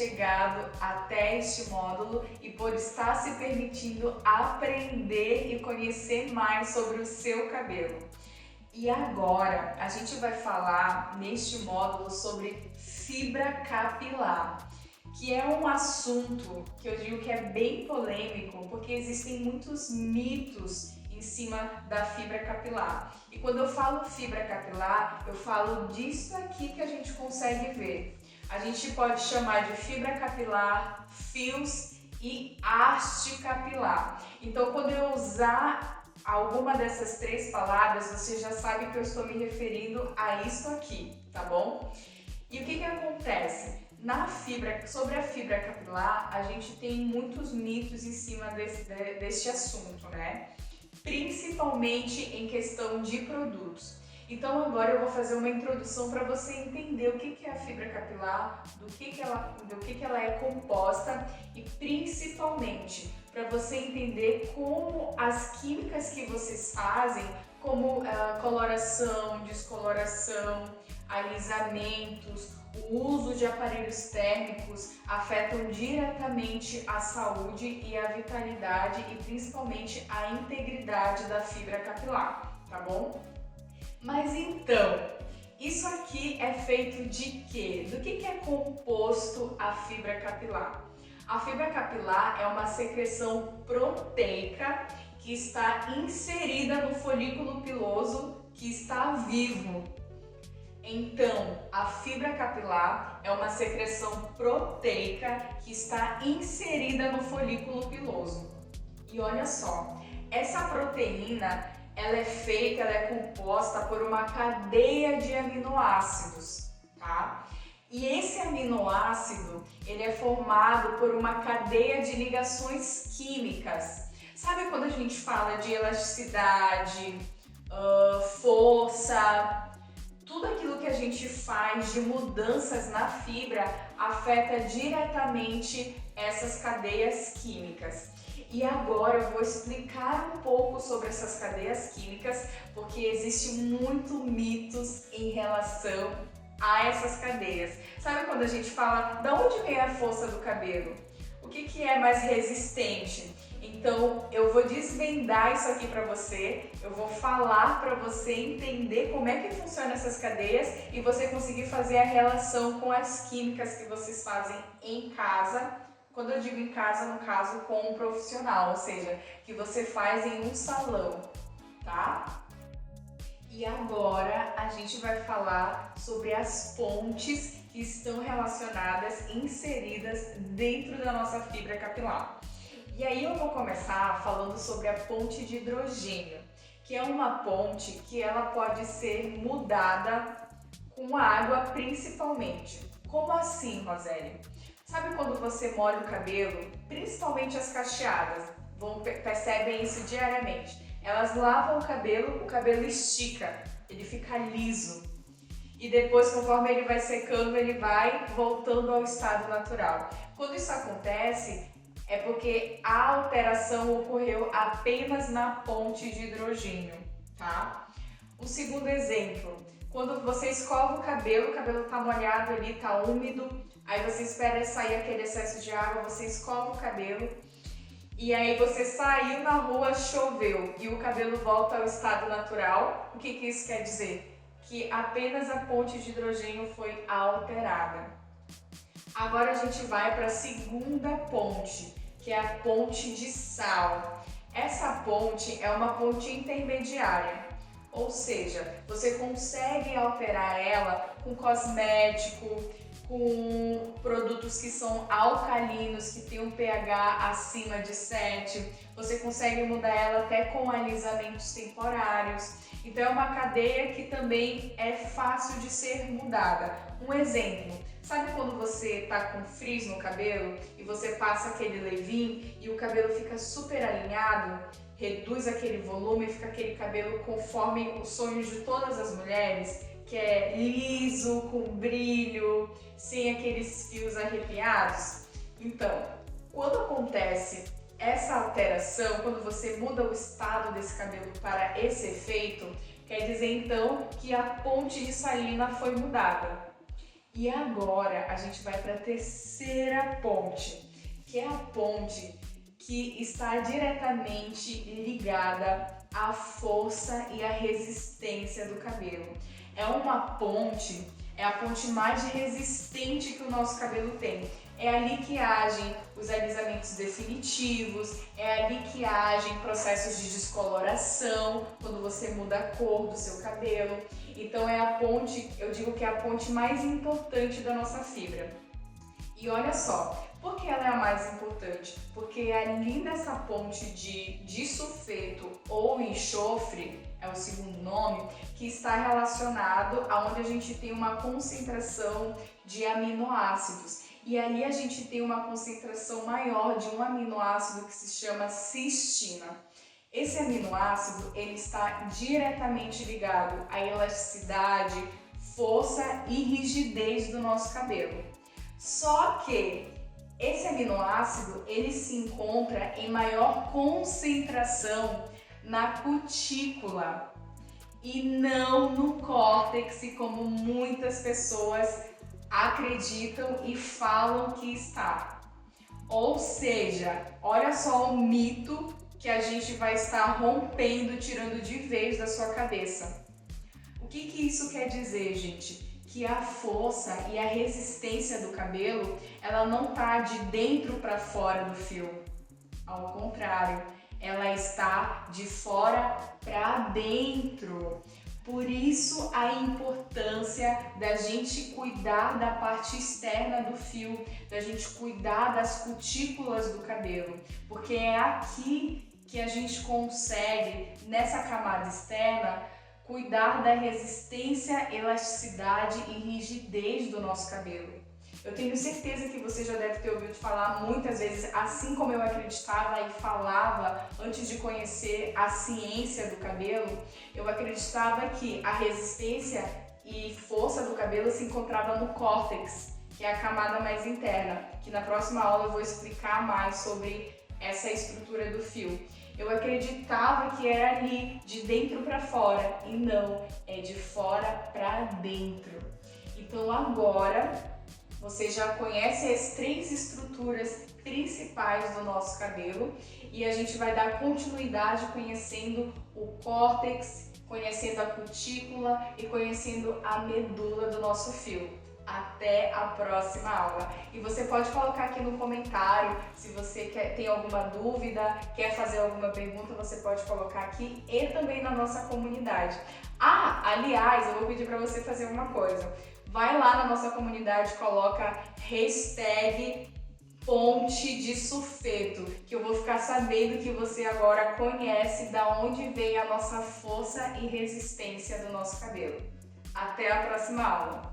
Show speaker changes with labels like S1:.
S1: chegado até este módulo e por estar se permitindo aprender e conhecer mais sobre o seu cabelo. E agora a gente vai falar neste módulo sobre fibra capilar, que é um assunto que eu digo que é bem polêmico, porque existem muitos mitos em cima da fibra capilar. E quando eu falo fibra capilar, eu falo disso aqui que a gente consegue ver. A gente pode chamar de fibra capilar, fios e haste capilar. Então, quando eu usar alguma dessas três palavras, você já sabe que eu estou me referindo a isso aqui, tá bom? E o que acontece? Sobre a fibra capilar, a gente tem muitos mitos em cima deste assunto, né? Principalmente em questão de produtos. Então agora eu vou fazer uma introdução para você entender o que é a fibra capilar, do que ela é composta e principalmente para você entender como as químicas que vocês fazem, como coloração, descoloração, alisamentos, o uso de aparelhos térmicos afetam diretamente a saúde e a vitalidade e principalmente a integridade da fibra capilar, tá bom? Mas então, isso aqui é feito de quê? Do que é composto a fibra capilar? A fibra capilar é uma secreção proteica que está inserida no folículo piloso que está vivo. Então, a fibra capilar é uma secreção proteica que está inserida no folículo piloso. E olha só, essa proteína ela é composta por uma cadeia de aminoácidos, tá? E esse aminoácido, ele é formado por uma cadeia de ligações químicas. Sabe quando a gente fala de elasticidade, força, tudo aquilo que a gente faz de mudanças na fibra afeta diretamente essas cadeias químicas. E agora eu vou explicar um pouco sobre essas cadeias químicas, porque existe muito mitos em relação a essas cadeias. Sabe quando a gente fala, de onde vem a força do cabelo? O que é mais resistente? Então eu vou desvendar isso aqui para você, eu vou falar para você entender como é que funcionam essas cadeias e você conseguir fazer a relação com as químicas que vocês fazem em casa. Quando eu digo em casa, no caso com um profissional, ou seja, que você faz em um salão, tá? E agora a gente vai falar sobre as pontes que estão relacionadas, inseridas dentro da nossa fibra capilar. E aí eu vou começar falando sobre a ponte de hidrogênio, que é uma ponte que ela pode ser mudada com água principalmente. Como assim, Rosélia? Sabe quando você molha o cabelo, principalmente as cacheadas, percebem isso diariamente. Elas lavam o cabelo estica, ele fica liso. E depois, conforme ele vai secando, ele vai voltando ao estado natural. Quando isso acontece, é porque a alteração ocorreu apenas na ponte de hidrogênio, tá? O segundo exemplo, quando você escova o cabelo está molhado ali, está úmido, aí você espera sair aquele excesso de água, você escova o cabelo e aí você saiu na rua, choveu e o cabelo volta ao estado natural. O que isso quer dizer? Que apenas a ponte de hidrogênio foi alterada. Agora a gente vai para a segunda ponte, que é a ponte de sal. Essa ponte é uma ponte intermediária, ou seja, você consegue alterar ela com cosmético, com produtos que são alcalinos, que tem um pH acima de 7, você consegue mudar ela até com alisamentos temporários. Então é uma cadeia que também é fácil de ser mudada. Um exemplo, sabe quando você tá com frizz no cabelo e você passa aquele leave-in e o cabelo fica super alinhado, reduz aquele volume e fica aquele cabelo conforme os sonhos de todas as mulheres, que é liso, com brilho, sem aqueles fios arrepiados? Então, quando acontece essa alteração, quando você muda o estado desse cabelo para esse efeito, quer dizer então que a ponte de salina foi mudada. E agora a gente vai para a terceira ponte, que é a ponte que está diretamente ligada à força e à resistência do cabelo. É uma ponte, é a ponte mais resistente que o nosso cabelo tem. É ali que agem os alisamentos definitivos, é ali que agem processos de descoloração, quando você muda a cor do seu cabelo. Então é a ponte, eu digo que é a ponte mais importante da nossa fibra. E olha só, por que ela é a mais importante? Porque ali nessa ponte de sulfeto ou enxofre, é o segundo nome, que está relacionado aonde a gente tem uma concentração de aminoácidos. E ali a gente tem uma concentração maior de um aminoácido que se chama cistina. Esse aminoácido, ele está diretamente ligado à elasticidade, força e rigidez do nosso cabelo. Só que esse aminoácido, ele se encontra em maior concentração na cutícula e não no córtex, como muitas pessoas acreditam e falam que está. Ou seja, olha só o mito que a gente vai estar rompendo, tirando de vez da sua cabeça. O que isso quer dizer, gente? Que a força e a resistência do cabelo, ela não está de dentro para fora do fio. Ao contrário, ela está de fora para dentro. Por isso a importância da gente cuidar da parte externa do fio, da gente cuidar das cutículas do cabelo, porque é aqui que a gente consegue, nessa camada externa, cuidar da resistência, elasticidade e rigidez do nosso cabelo. Eu tenho certeza que você já deve ter ouvido falar muitas vezes, assim como eu acreditava e falava antes de conhecer a ciência do cabelo, eu acreditava que a resistência e força do cabelo se encontrava no córtex, que é a camada mais interna, que na próxima aula eu vou explicar mais sobre essa estrutura do fio. Eu acreditava que era ali, de dentro para fora, e não, é de fora para dentro. Então agora você já conhece as três estruturas principais do nosso cabelo e a gente vai dar continuidade conhecendo o córtex, conhecendo a cutícula e conhecendo a medula do nosso fio. Até a próxima aula. E você pode colocar aqui no comentário se você tem alguma dúvida, quer fazer alguma pergunta, você pode colocar aqui e também na nossa comunidade. Aliás, eu vou pedir para você fazer uma coisa. Vai lá na nossa comunidade, coloca hashtag ponte de sulfeto, que eu vou ficar sabendo que você agora conhece da onde vem a nossa força e resistência do nosso cabelo. Até a próxima aula!